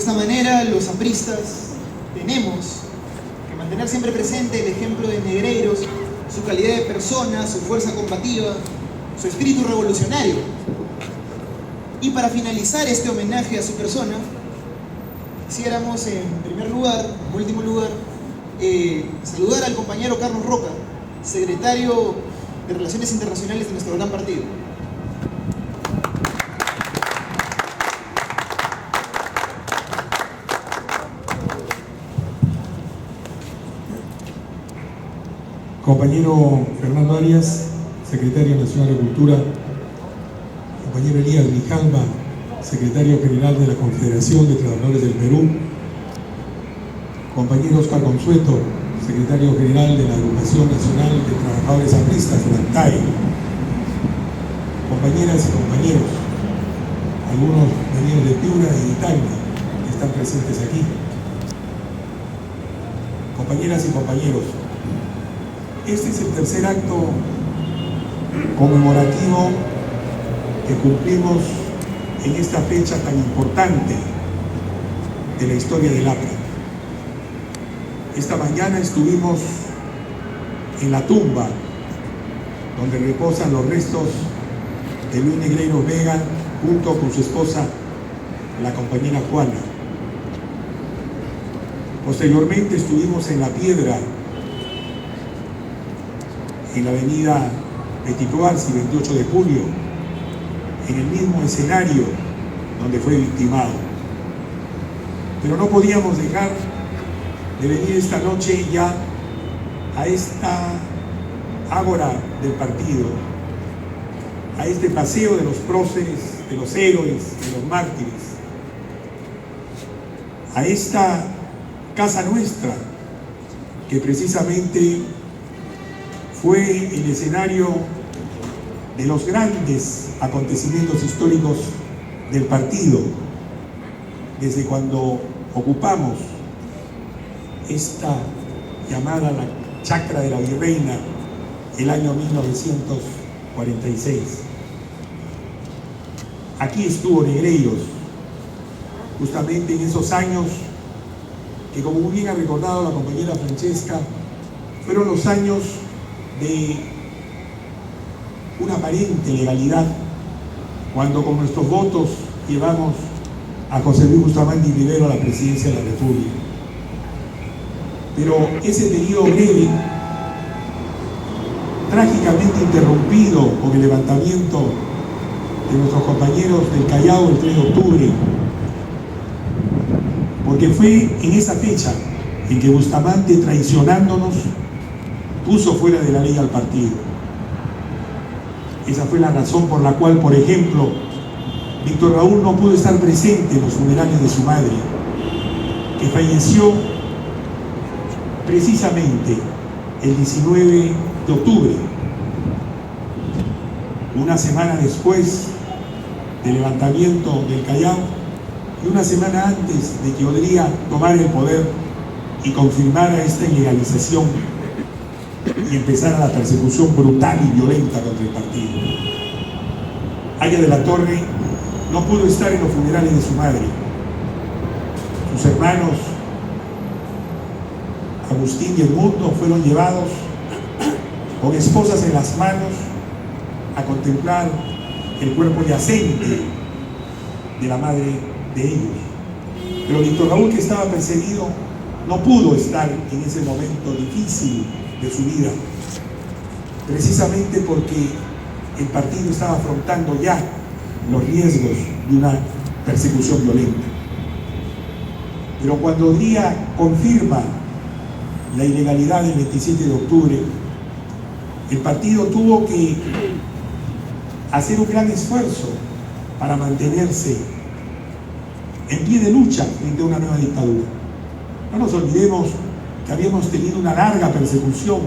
esta manera, los apristas tenemos que mantener siempre presente el ejemplo de Negreiros, su calidad de persona, su fuerza combativa, su espíritu revolucionario. Y para finalizar este homenaje a su persona, quisiéramos en primer lugar, en último lugar, saludar al compañero Carlos Roca, secretario de Relaciones Internacionales de nuestro gran partido. Compañero Fernando Arias, secretario nacional de Cultura, compañero Elías Grijalva, secretario general de la Confederación de Trabajadores del Perú, compañero Oscar Consueto, secretario general de la Agrupación Nacional de Trabajadores Apristas, FUNACTAE, compañeras y compañeros, algunos venidos de Piura y de Tacna, que están presentes aquí, compañeras y compañeros. Este es el tercer acto conmemorativo que cumplimos en esta fecha tan importante de la historia del APRA. Esta mañana estuvimos en la tumba donde reposan los restos de Luis Negreiros Vega junto con su esposa, la compañera Juana. Posteriormente estuvimos en La Piedra, en la avenida Petit Oasis, 28 de julio, en el mismo escenario donde fue victimado. Pero no podíamos dejar de venir esta noche ya a esta ágora del partido, a este paseo de los próceres, de los héroes, de los mártires, a esta casa nuestra que precisamente fue el escenario de los grandes acontecimientos históricos del partido, desde cuando ocupamos esta llamada la Chacra de la Virreina el año 1946. Aquí estuvo Negreiros, justamente en esos años que, como muy bien ha recordado la compañera Francesca, fueron los años de una aparente legalidad, cuando con nuestros votos llevamos a José Luis Bustamante Rivero a la presidencia de la República. Pero ese periodo breve, trágicamente interrumpido con el levantamiento de nuestros compañeros del Callao el 3 de octubre, porque fue en esa fecha en que Bustamante, traicionándonos, puso fuera de la ley al partido. Esa fue la razón por la cual, por ejemplo, Víctor Raúl no pudo estar presente en los funerales de su madre, que falleció precisamente el 19 de octubre, una semana después del levantamiento del Callao y una semana antes de que Odría tomara el poder y confirmara esta ilegalización y empezara la persecución brutal y violenta contra el partido. Aya de la Torre no pudo estar en los funerales de su madre. Sus hermanos Agustín y Edmundo fueron llevados con esposas en las manos a contemplar el cuerpo yacente de la madre de ellos. Pero Víctor Raúl, que estaba perseguido, no pudo estar en ese momento difícil de su vida, precisamente porque el partido estaba afrontando ya los riesgos de una persecución violenta. Pero cuando Odría confirma la ilegalidad del 27 de octubre, el partido tuvo que hacer un gran esfuerzo para mantenerse en pie de lucha frente a una nueva dictadura. No nos olvidemos que habíamos tenido una larga persecución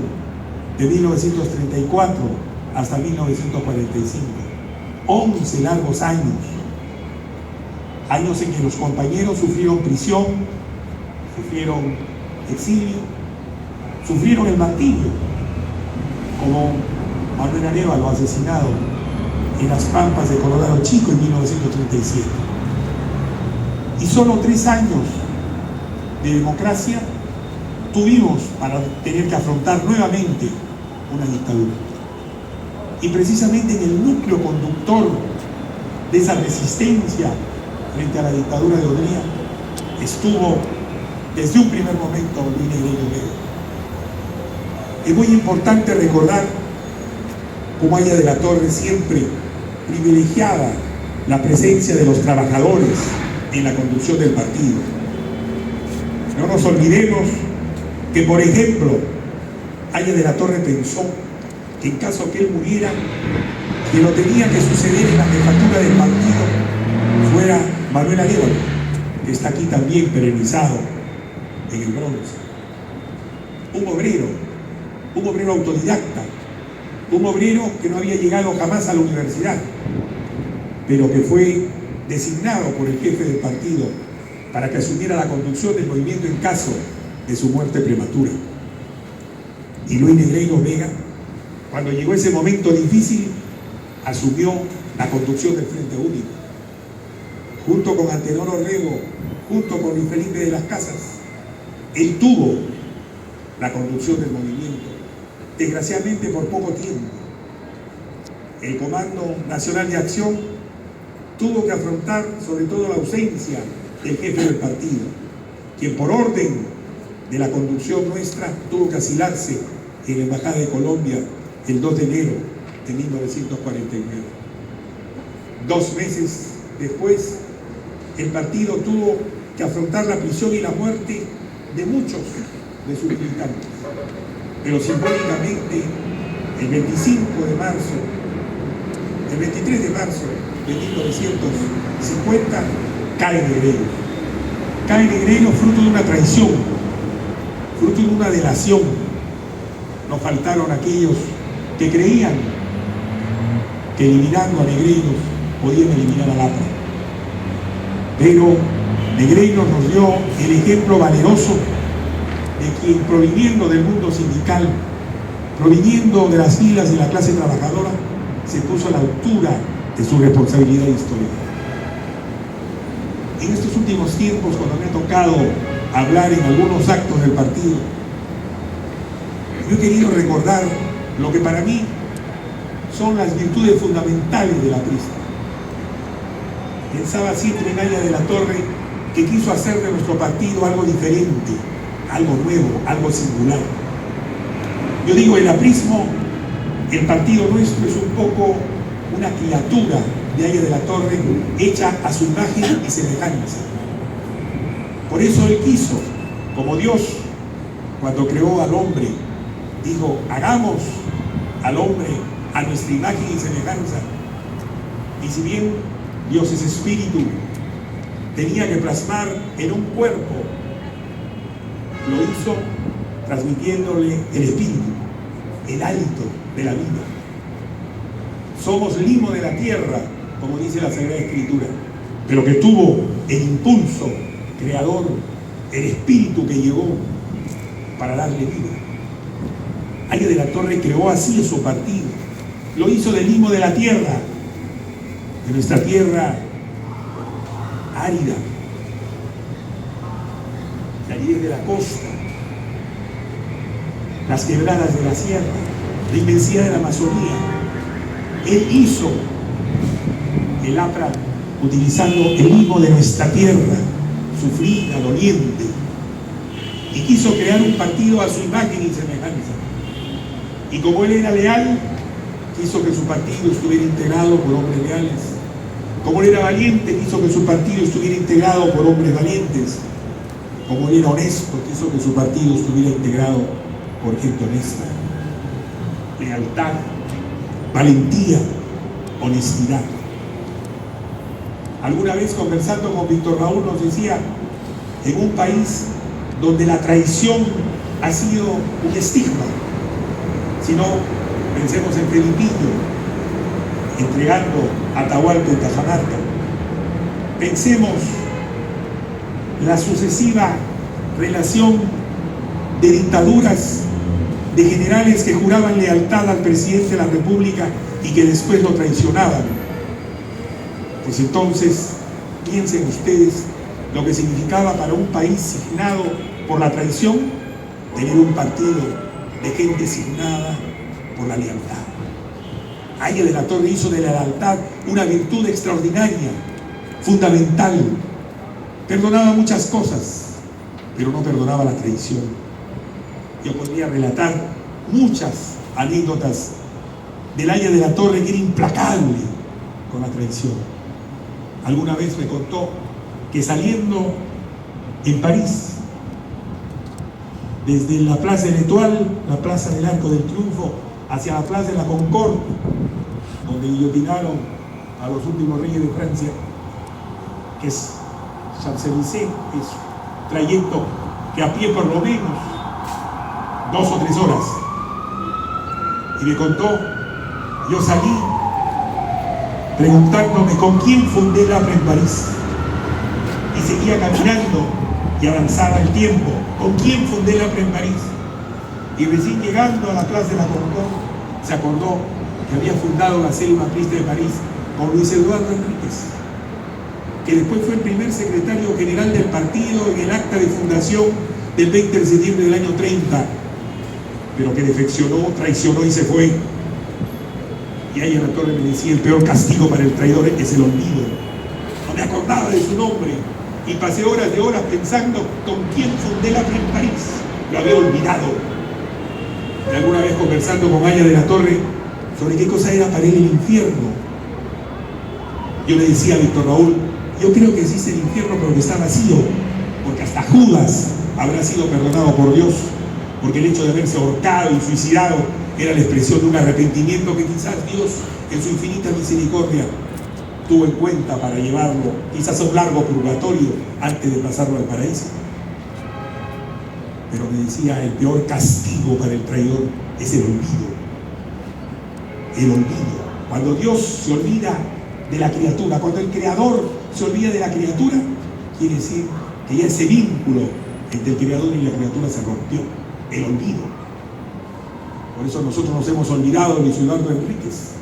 de 1934 hasta 1945, 11 largos años en que los compañeros sufrieron prisión, sufrieron exilio, sufrieron el martirio, como Manuel Arévalo asesinado en las Pampas de Colorado Chico en 1937. Y solo 3 años de democracia tuvimos para tener que afrontar nuevamente una dictadura. Y precisamente en el núcleo conductor de esa resistencia frente a la dictadura de Odría estuvo desde un primer momento Luis Negreiro Vega. Es muy importante recordar cómo Haya de la Torre siempre privilegiaba la presencia de los trabajadores en la conducción del partido. No nos olvidemos que, por ejemplo, Haya de la Torre pensó que en caso que él muriera, que lo tenía que suceder en la jefatura del partido fuera Manuel Arévalo, que está aquí también perenizado en el bronce. Un obrero autodidacta, un obrero que no había llegado jamás a la universidad, pero que fue designado por el jefe del partido para que asumiera la conducción del movimiento en caso de su muerte prematura. Y Luis Negreiro Vega, cuando llegó ese momento difícil, asumió la conducción del Frente Único, junto con Antenor Orrego, junto con Luis Felipe de las Casas. Él tuvo la conducción del movimiento, desgraciadamente por poco tiempo. El Comando Nacional de Acción tuvo que afrontar sobre todo la ausencia del jefe del partido, quien por orden de la conducción nuestra tuvo que asilarse en la Embajada de Colombia el 2 de enero de 1949. 2 meses después, el partido tuvo que afrontar la prisión y la muerte de muchos de sus militantes. Pero simbólicamente, el 23 de marzo de 1950, cae Negreiro. Cae Negreiro fruto de una traición, fruto de una delación. Nos faltaron aquellos que creían que eliminando a Negreiro podían eliminar a Lapra. Pero Negreiro nos dio el ejemplo valeroso de quien, proviniendo del mundo sindical, proviniendo de las filas de la clase trabajadora, se puso a la altura de su responsabilidad histórica. En estos últimos tiempos, cuando me ha tocado hablar en algunos actos del partido, yo he querido recordar lo que para mí son las virtudes fundamentales de la aprista. Pensaba siempre en Haya de la Torre, que quiso hacer de nuestro partido algo diferente, algo nuevo, algo singular. Yo digo, el aprismo, el partido nuestro es un poco una criatura de Haya de la Torre hecha a su imagen y semejanza. Por eso él quiso, como Dios, cuando creó al hombre, dijo, hagamos al hombre a nuestra imagen y semejanza. Y si bien Dios es espíritu, tenía que plasmar en un cuerpo, lo hizo transmitiéndole el espíritu, el hálito de la vida. Somos limo de la tierra, como dice la Sagrada Escritura, pero que tuvo el impulso creador, el espíritu que llegó para darle vida. Haya de la Torre creó así su partido, lo hizo del limo de la tierra, de nuestra tierra árida, la aridez de la costa, las quebradas de la sierra, la inmensidad de la Amazonía. Él hizo el APRA utilizando el limo de nuestra tierra, sufrida, doliente, y quiso crear un partido a su imagen y semejanza. Y como él era leal, quiso que su partido estuviera integrado por hombres leales. Como él era valiente, quiso que su partido estuviera integrado por hombres valientes. Como él era honesto, quiso que su partido estuviera integrado por gente honesta. Lealtad, valentía, honestidad. Alguna vez, conversando con Víctor Raúl, nos decía, en un país donde la traición ha sido un estigma, si no, pensemos en Felipillo entregando a Atahualpa en Cajamarca. Pensemos la sucesiva relación de dictaduras, de generales que juraban lealtad al presidente de la República y que después lo traicionaban. Pues entonces, piensen ustedes lo que significaba para un país signado por la traición tener un partido de gente signada por la lealtad. Aya de la Torre hizo de la lealtad una virtud extraordinaria, fundamental. Perdonaba muchas cosas, pero no perdonaba la traición. Yo podría relatar muchas anécdotas del Aya de la Torre, que era implacable con la traición. Alguna vez me contó que saliendo en París, desde la Plaza de l'Étoile, la Plaza del Arco del Triunfo, hacia la Plaza de la Concorde, donde guillotinaron a los últimos reyes de Francia, que es Champs-Élysées, es trayecto que a pie por lo menos 2 o 3 horas. Y me contó, yo salí preguntándome con quién fundé el APRA en París, y seguía caminando y avanzaba el tiempo, con quién fundé el APRA en París, y recién llegando a la Plaza de la Concorde se acordó que había fundado la célula aprista de París con Luis Eduardo Enríquez, que después fue el primer secretario general del partido en el acta de fundación del 20 de septiembre del año 30, pero que defeccionó, traicionó y se fue. Y ahí en la Torre me decía, el peor castigo para el traidor es el olvido. No me acordaba de su nombre y pasé horas de horas pensando con quién fundé la en París. Lo había olvidado. Y alguna vez conversando con Aya de la Torre sobre qué cosa era para él el infierno, yo le decía a Víctor Raúl, yo creo que existe el infierno pero que está vacío, porque hasta Judas habrá sido perdonado por Dios, porque el hecho de haberse ahorcado y suicidado era la expresión de un arrepentimiento que quizás Dios en su infinita misericordia tuvo en cuenta para llevarlo quizás a un largo purgatorio antes de pasarlo al paraíso. Pero me decía, el peor castigo para el traidor es el olvido. El olvido. Cuando Dios se olvida de la criatura, cuando el Creador se olvida de la criatura, quiere decir que ya ese vínculo entre el Creador y la criatura se rompió. El olvido. Por eso nosotros nos hemos olvidado de Luis Eduardo Enríquez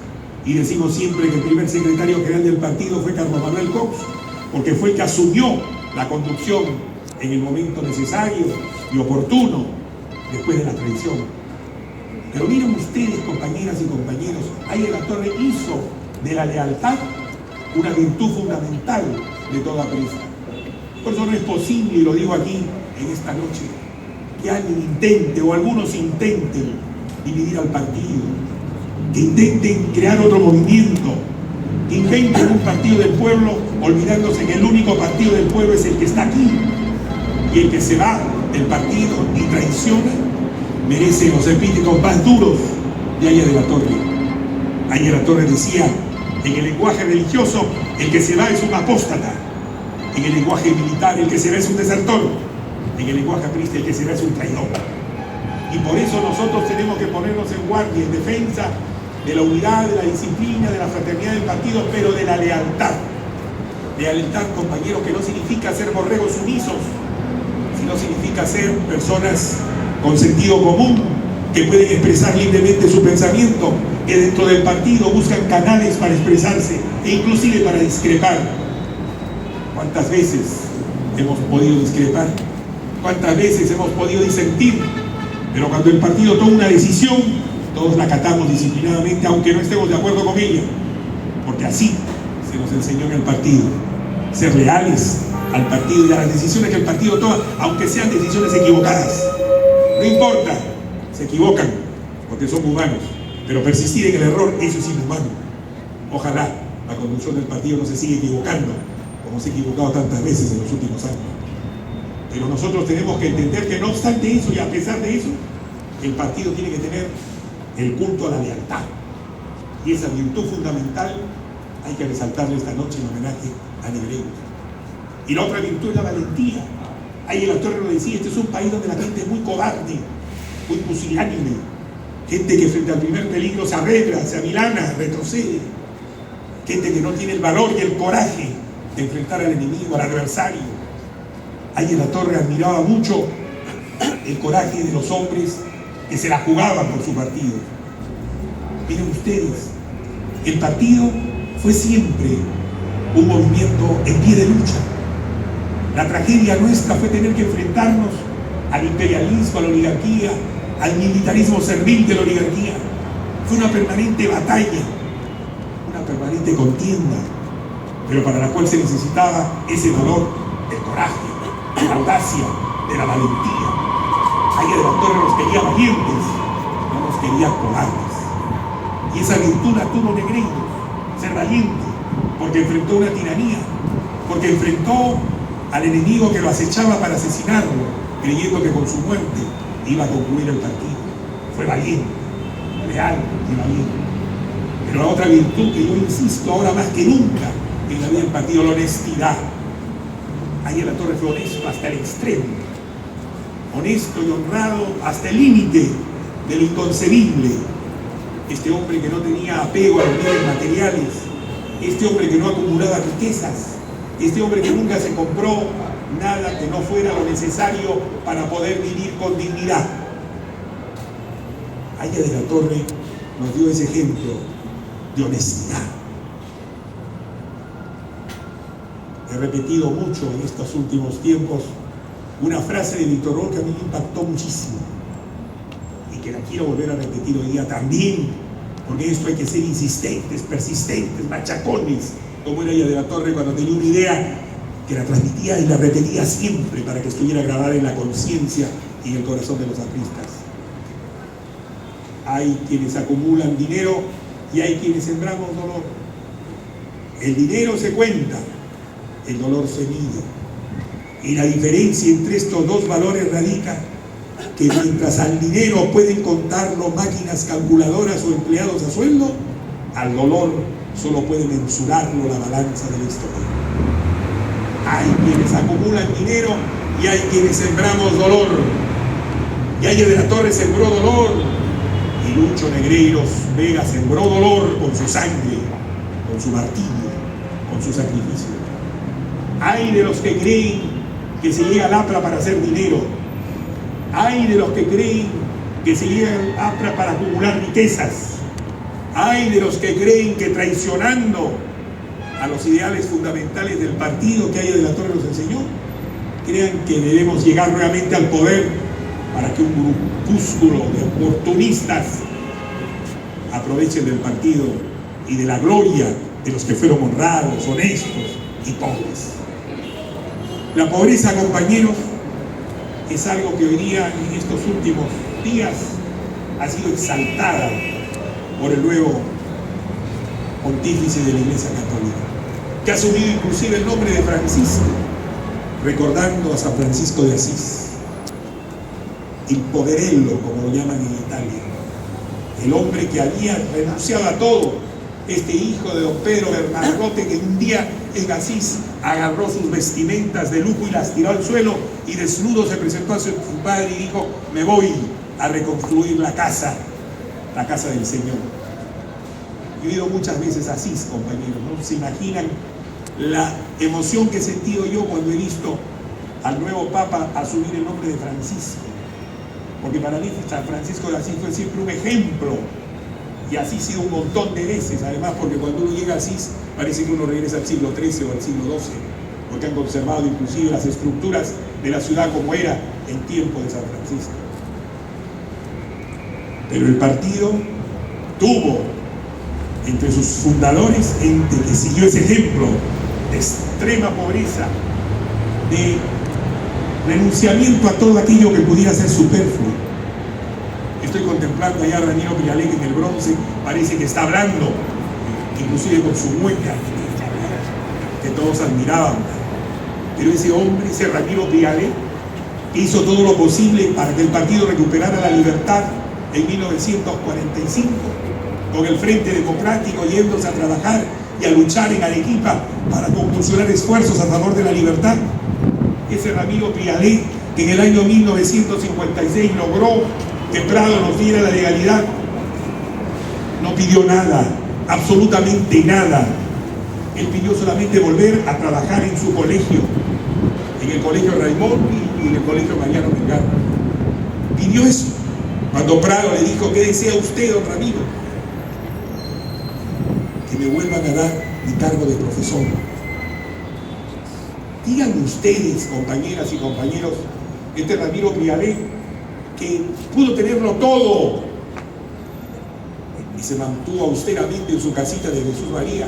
y decimos siempre que el primer secretario general del partido fue Carlos Manuel Cox, porque fue el que asumió la conducción en el momento necesario y oportuno después de la traición. Pero miren ustedes, compañeras y compañeros, Aya de la Torre hizo de la lealtad una virtud fundamental de toda aprista. Por eso no es posible, y lo digo aquí en esta noche, que alguien intente o algunos intenten dividir al partido, que intenten crear otro movimiento, que inventen un partido del pueblo olvidándose que el único partido del pueblo es el que está aquí, y el que se va del partido y traiciona merece los epítetos más duros de Aya de la Torre. Aya de la Torre decía, en el lenguaje religioso, el que se va es un apóstata; en el lenguaje militar, el que se va es un desertor; en el lenguaje aprista, el que se va es un traidor. Y por eso nosotros tenemos que ponernos en guardia, en defensa de la unidad, de la disciplina, de la fraternidad del partido, pero de la lealtad. Lealtad, compañeros, que no significa ser borregos sumisos, sino significa ser personas con sentido común, que pueden expresar libremente su pensamiento, que dentro del partido buscan canales para expresarse e inclusive para discrepar. ¿Cuántas veces hemos podido discrepar? ¿Cuántas veces hemos podido disentir? Pero cuando el partido toma una decisión, todos la acatamos disciplinadamente, aunque no estemos de acuerdo con ella, porque así se nos enseñó en el partido, ser leales al partido y a las decisiones que el partido toma, aunque sean decisiones equivocadas. No importa, se equivocan, porque son humanos, pero persistir en el error, eso es inhumano. Ojalá la conducción del partido no se siga equivocando, como se ha equivocado tantas veces en los últimos años. Pero nosotros tenemos que entender que no obstante eso y a pesar de eso, el partido tiene que tener el culto a la lealtad. Y esa virtud fundamental hay que resaltarle esta noche en homenaje a Negreiros. Y la otra virtud es la valentía. Ahí el autor lo decía, este es un país donde la gente es muy cobarde, muy pusilánime, gente que frente al primer peligro se arregla, se amilana, retrocede, gente que no tiene el valor y el coraje de enfrentar al enemigo, al adversario. Ahí en la Torre admiraba mucho el coraje de los hombres que se la jugaban por su partido. Miren ustedes, el partido fue siempre un movimiento en pie de lucha. La tragedia nuestra fue tener que enfrentarnos al imperialismo, a la oligarquía, al militarismo servil de la oligarquía. Fue una permanente batalla, una permanente contienda, pero para la cual se necesitaba ese valor, el coraje, de la audacia, de la valentía. Aya de la Torre nos quería valientes, no nos quería cobardes. Y esa virtud la tuvo Negreiros, ser valiente, porque enfrentó una tiranía, porque enfrentó al enemigo que lo acechaba para asesinarlo, creyendo que con su muerte iba a concluir el partido. Fue valiente, leal y valiente. Pero la otra virtud que yo insisto ahora más que nunca en la vida del partido, la honestidad. Aya de la Torre fue honesto hasta el extremo, honesto y honrado hasta el límite de lo inconcebible. Este hombre que no tenía apego a los bienes materiales, este hombre que no acumulaba riquezas, este hombre que nunca se compró nada que no fuera lo necesario para poder vivir con dignidad. Aya de la Torre nos dio ese ejemplo de honestidad. He repetido mucho en estos últimos tiempos una frase de Víctor Hugo que a mí me impactó muchísimo y que la quiero volver a repetir hoy día también, porque esto hay que ser insistentes, persistentes, machacones, como era Aya de la Torre cuando tenía una idea que la transmitía y la repetía siempre para que estuviera grabada en la conciencia y en el corazón de los apristas. Hay quienes acumulan dinero y hay quienes sembramos dolor. El dinero se cuenta, el dolor se mide. Y la diferencia entre estos dos valores radica que mientras al dinero pueden contarlo máquinas calculadoras o empleados a sueldo, al dolor solo puede mensurarlo la balanza de la historia. Hay quienes acumulan dinero y hay quienes sembramos dolor. Y Aya de la Torre sembró dolor y Lucho Negreiros Vega sembró dolor con su sangre, con su martirio, con su sacrificio. Hay de los que creen que se llega al APRA para hacer dinero. Hay de los que creen que se llega al APRA para acumular riquezas. Hay de los que creen que traicionando a los ideales fundamentales del partido que Aya de la Torre nos enseñó, crean que debemos llegar nuevamente al poder para que un grupúsculo de oportunistas aprovechen del partido y de la gloria de los que fueron honrados, honestos y pobres. La pobreza, compañeros, es algo que hoy día, en estos últimos días, ha sido exaltada por el nuevo pontífice de la Iglesia Católica, que ha asumido inclusive el nombre de Francisco, recordando a San Francisco de Asís, el poderello, como lo llaman en Italia, el hombre que había renunciado a todo, este hijo de don Pedro Bernardote, que un día en Asís agarró sus vestimentas de lujo y las tiró al suelo y desnudo se presentó a su padre y dijo: me voy a reconstruir la casa del Señor. He ido muchas veces a Asís, compañeros, no se imaginan la emoción que he sentido yo cuando he visto al nuevo Papa asumir el nombre de Francisco, porque para mí San Francisco de Asís fue siempre un ejemplo, y así ha sido un montón de veces, además, porque cuando uno llega a Asís parece que uno regresa al siglo XIII o al siglo XII, porque han conservado inclusive las estructuras de la ciudad como era en tiempo de San Francisco. Pero el partido tuvo entre sus fundadores gente que siguió ese ejemplo de extrema pobreza, de renunciamiento a todo aquello que pudiera ser superfluo. Estoy contemplando allá a Ramiro Prialé, que en el bronce parece que está hablando, inclusive con su mueca, que todos admiraban. Pero ese hombre, ese Ramiro Prialé, que hizo todo lo posible para que el partido recuperara la libertad en 1945, con el Frente Democrático yéndose a trabajar y a luchar en Arequipa para convulsionar esfuerzos a favor de la libertad. Ese Ramiro Prialé, que en el año 1956 logró que Prado nos diera la legalidad, no pidió nada, absolutamente nada. Él pidió solamente volver a trabajar en su colegio, en el colegio Raimón y en el colegio Mariano Melgar. Pidió eso. Cuando Prado le dijo: ¿qué desea usted, don Ramiro? Que me vuelvan a dar mi cargo de profesor. Digan ustedes, compañeras y compañeros, este Ramiro Brialet, que pudo tenerlo todo y se mantuvo austeramente en su casita de Jesús María,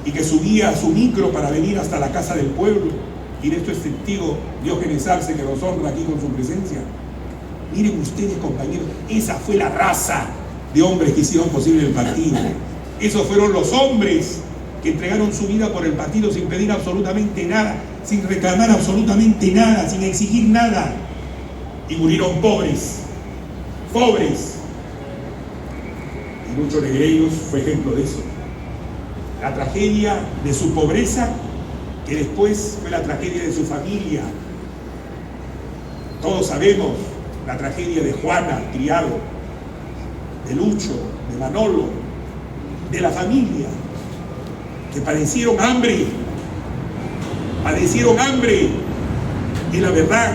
y que subía a su micro para venir hasta la casa del pueblo, y de esto es testigo Diógenes Arce, que nos honra aquí con su presencia. Miren ustedes, compañeros, esa fue la raza de hombres que hicieron posible el partido. Esos fueron los hombres que entregaron su vida por el partido sin pedir absolutamente nada, sin reclamar absolutamente nada, sin exigir nada, y murieron pobres, pobres. Y Lucho Negreiros fue ejemplo de eso. La tragedia de su pobreza, que después fue la tragedia de su familia. Todos sabemos la tragedia de Juana Criado, de Lucho, de Manolo, de la familia, que padecieron hambre, y la verdad,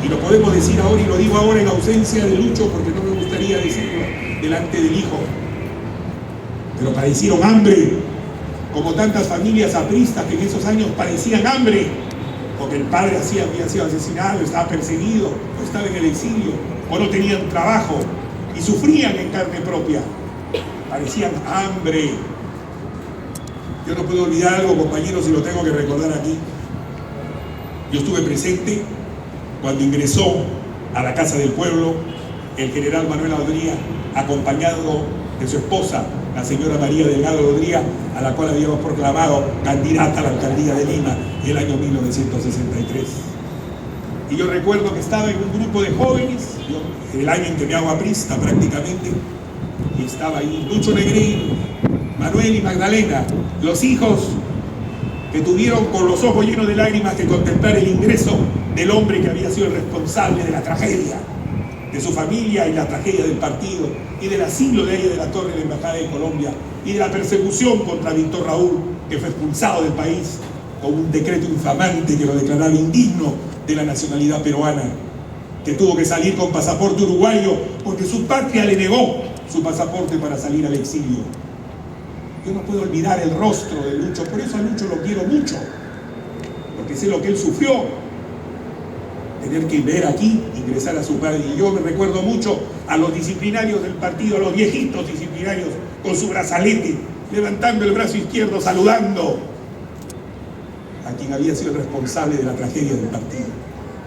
y lo podemos decir ahora, y lo digo ahora en ausencia de Lucho, porque no me gustaría decirlo delante del hijo, pero padecieron hambre, como tantas familias apristas que en esos años padecían hambre, porque el padre había sido asesinado, estaba perseguido, o estaba en el exilio, o no tenían trabajo, y sufrían en carne propia, padecían hambre. Yo no puedo olvidar algo, compañeros, y lo tengo que recordar aquí. Yo estuve presente cuando ingresó a la Casa del Pueblo el general Manuel Odría, acompañado de su esposa, la señora María Delgado Odría, a la cual habíamos proclamado candidata a la alcaldía de Lima en el año 1963. Y yo recuerdo que estaba en un grupo de jóvenes, el año en que me hago aprista prácticamente, y estaba ahí Lucho Negreiros, Manuel y Magdalena, los hijos que tuvieron con los ojos llenos de lágrimas que contemplar el ingreso del hombre que había sido el responsable de la tragedia de su familia y la tragedia del partido, y del asilo de ella de la Torre de la Embajada de Colombia, y de la persecución contra Víctor Raúl, que fue expulsado del país con un decreto infamante que lo declaraba indigno de la nacionalidad peruana, que tuvo que salir con pasaporte uruguayo porque su patria le negó su pasaporte para salir al exilio. Yo no puedo olvidar el rostro de Lucho, por eso a Lucho lo quiero mucho, porque sé lo que él sufrió, tener que ver aquí, ingresar a su padre. Y yo me recuerdo mucho a los disciplinarios del partido, a los viejitos disciplinarios, con su brazalete, levantando el brazo izquierdo, saludando a quien había sido el responsable de la tragedia del partido.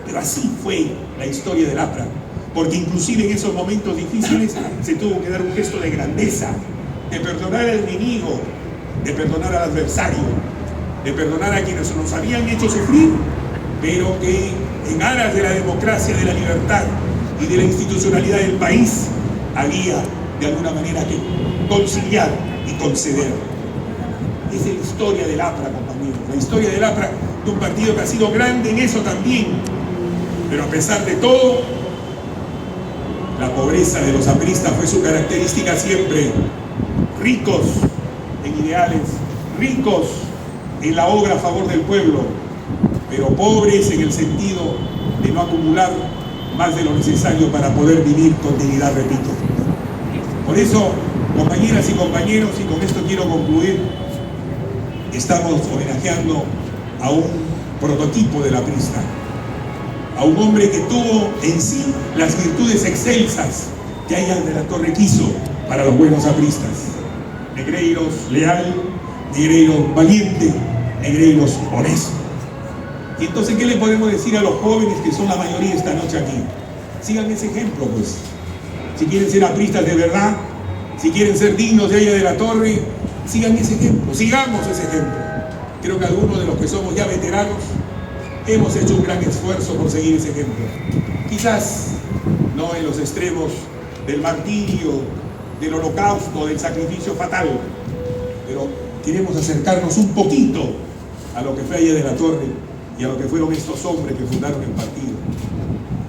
Pero así fue la historia del APRA, porque inclusive en esos momentos difíciles se tuvo que dar un gesto de grandeza, de perdonar al enemigo, de perdonar al adversario, de perdonar a quienes nos habían hecho sufrir, pero que en aras de la democracia, de la libertad y de la institucionalidad del país, había de alguna manera que conciliar y conceder. Esa es la historia del APRA, compañeros, la historia del APRA, de un partido que ha sido grande en eso también, pero a pesar de todo, la pobreza de los apristas fue su característica siempre. Ricos en ideales, ricos en la obra a favor del pueblo, pero pobres en el sentido de no acumular más de lo necesario para poder vivir con dignidad, repito. Por eso, compañeras y compañeros, y con esto quiero concluir, estamos homenajeando a un prototipo del aprista, a un hombre que tuvo en sí las virtudes excelsas que Ayala de la Torre quiso para los buenos apristas. Negreiros leal, Negreiros valiente, Negreiros honesto. Y entonces, ¿qué le podemos decir a los jóvenes que son la mayoría esta noche aquí? Sigan ese ejemplo, pues. Si quieren ser apristas de verdad, si quieren ser dignos de Ayala de la Torre, sigan ese ejemplo, sigamos ese ejemplo. Creo que algunos de los que somos ya veteranos hemos hecho un gran esfuerzo por seguir ese ejemplo. Quizás no en los extremos del martirio, del holocausto, del sacrificio fatal, pero queremos acercarnos un poquito a lo que fue Ayala de la Torre y a lo que fueron estos hombres que fundaron el partido.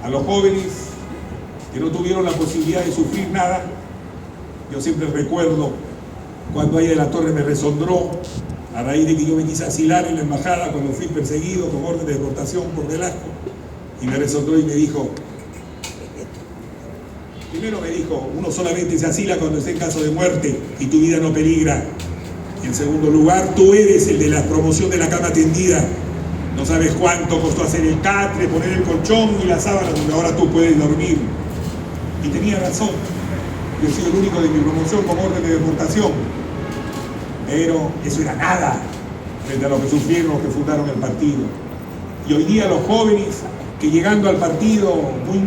A los jóvenes que no tuvieron la posibilidad de sufrir nada, yo siempre recuerdo cuando Ayala de la Torre me resondró a raíz de que yo me quise asilar en la embajada cuando fui perseguido con orden de deportación por Velasco, y me resondró y me dijo, primero me dijo, uno solamente se asila cuando está en caso de muerte y tu vida no peligra. En segundo lugar, tú eres el de la promoción de la cama tendida, No sabes cuánto costó hacer el catre, poner el colchón y la sábana donde ahora tú puedes dormir. Y tenía razón. Yo he sido el único de mi promoción con orden de deportación. Pero eso era nada frente a lo que sufrieron los que fundaron el partido. Y hoy día los jóvenes que llegando al partido muy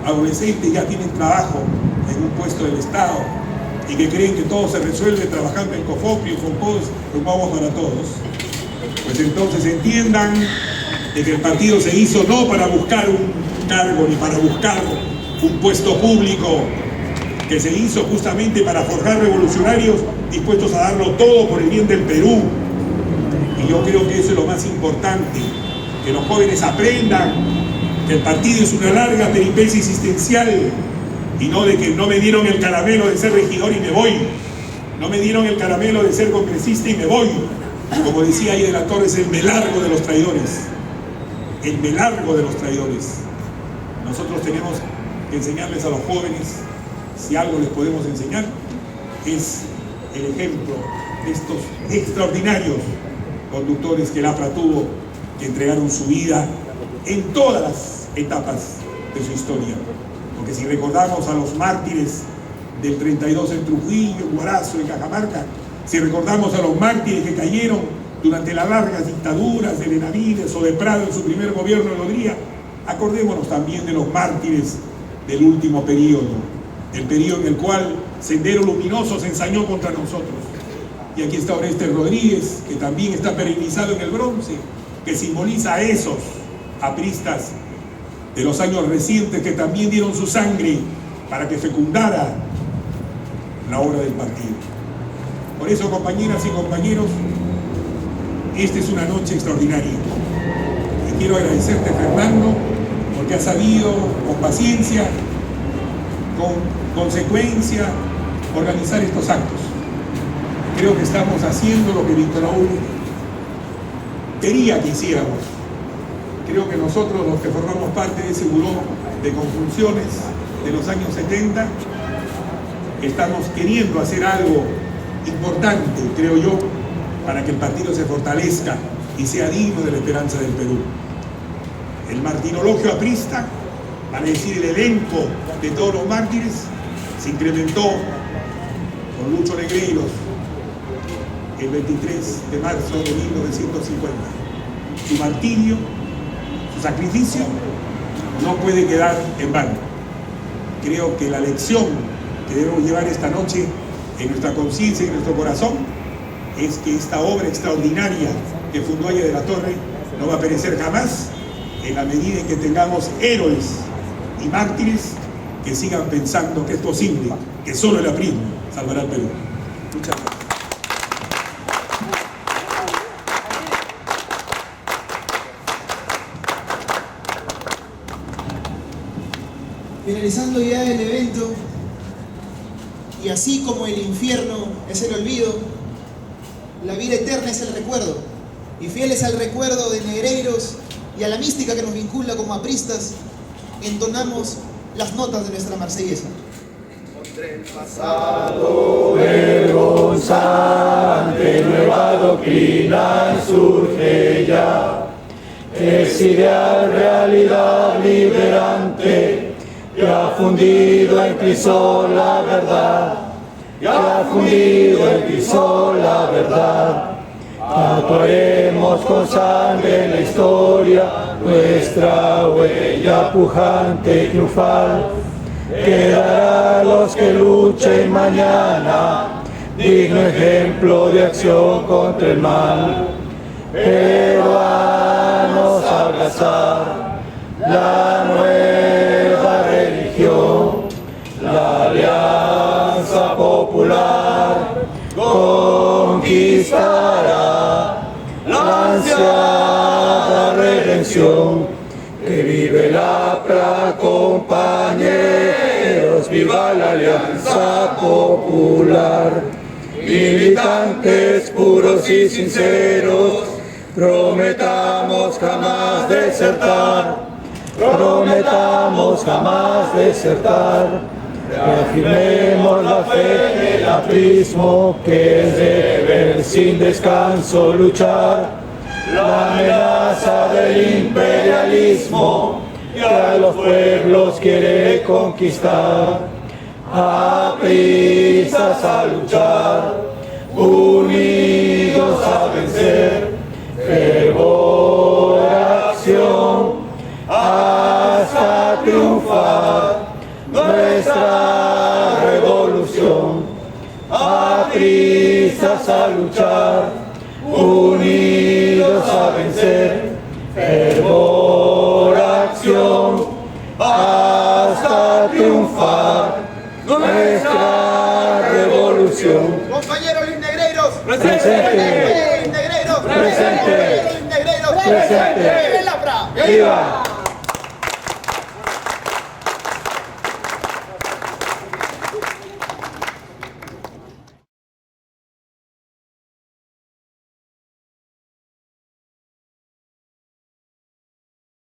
adolescentes ya tienen trabajo en un puesto del Estado y que creen que todo se resuelve trabajando en Cofopio y con todos los vamos para todos, pues entonces entiendan de que el partido se hizo no para buscar un cargo ni para buscar un puesto público, que se hizo justamente para forjar revolucionarios dispuestos a darlo todo por el bien del Perú. Y yo creo que eso es lo más importante, que los jóvenes aprendan que el partido es una larga peripecia existencial y no de que no me dieron el caramelo de ser regidor y me voy, no me dieron el caramelo de ser congresista y me voy. Como decía ahí de la Torre, es el melargo de los traidores, el melargo de los traidores. Nosotros tenemos que enseñarles a los jóvenes, si algo les podemos enseñar, es el ejemplo de estos extraordinarios conductores que el APRA tuvo, que entregaron su vida en todas las etapas de su historia. Porque si recordamos a los mártires del 32 en Trujillo, en Huarazo, en Cajamarca, si recordamos a los mártires que cayeron durante las largas dictaduras de Benavides o de Prado en su primer gobierno de Odría, acordémonos también de los mártires del último periodo, el periodo en el cual Sendero Luminoso se ensañó contra nosotros. Y aquí está Orestes Rodríguez, que también está perennizado en el bronce, que simboliza a esos apristas de los años recientes que también dieron su sangre para que fecundara la obra del partido. Por eso, compañeras y compañeros, esta es una noche extraordinaria. Y quiero agradecerte, Fernando, porque has sabido, con paciencia, con consecuencia, organizar estos actos. Creo que estamos haciendo lo que Víctor Raúl quería que hiciéramos. Creo que nosotros, los que formamos parte de ese buró de conjunciones de los años 70, estamos queriendo hacer algo importante, creo yo, para que el partido se fortalezca y sea digno de la esperanza del Perú. El martirologio aprista, para decir el elenco de todos los mártires, se incrementó con Lucho Negreiros el 23 de marzo de 1950. Su martirio, su sacrificio, no puede quedar en vano. Creo que la lección que debemos llevar esta noche en nuestra conciencia y en nuestro corazón es que esta obra extraordinaria que fundó Haya de la Torre no va a perecer jamás, en la medida en que tengamos héroes y mártires que sigan pensando que es posible, que solo el aprismo salvará al Perú. Muchas gracias. Finalizando ya el evento, y así como el infierno es el olvido, la vida eterna es el recuerdo, y fieles al recuerdo de Negreiros y a la mística que nos vincula como apristas, entonamos las notas de nuestra marsellesa. Contra el pasado vergonzante, nueva doctrina surge ya, es ideal realidad liberante, que ha fundido en Cristo la verdad, que ha fundido en Cristo la verdad. Tatuaremos con sangre en la historia nuestra huella pujante y triunfal. Quedará a los que luchen mañana, digno ejemplo de acción contra el mal. Peruanos abrazar la nueva religión, la alianza popular conquistará la ansiada redención. Que vive la APRA, compañeros, viva la alianza popular. Militantes puros y sinceros, prometamos jamás desertar, prometamos jamás desertar. Reafirmemos la fe en el aprismo, que es deber sin descanso luchar. la amenaza del imperialismo que a los pueblos quiere conquistar. Apristas a luchar, unidos a vencer, fervor, acción, hasta triunfar nuestra revolución. Apristas a luchar, unidos a vencer, fervor, acción, hasta triunfar nuestra revolución. Compañeros Luis Presente. Negreiros, Presente. Negreiros, Presente. ¡Viva el APRA! ¡Viva!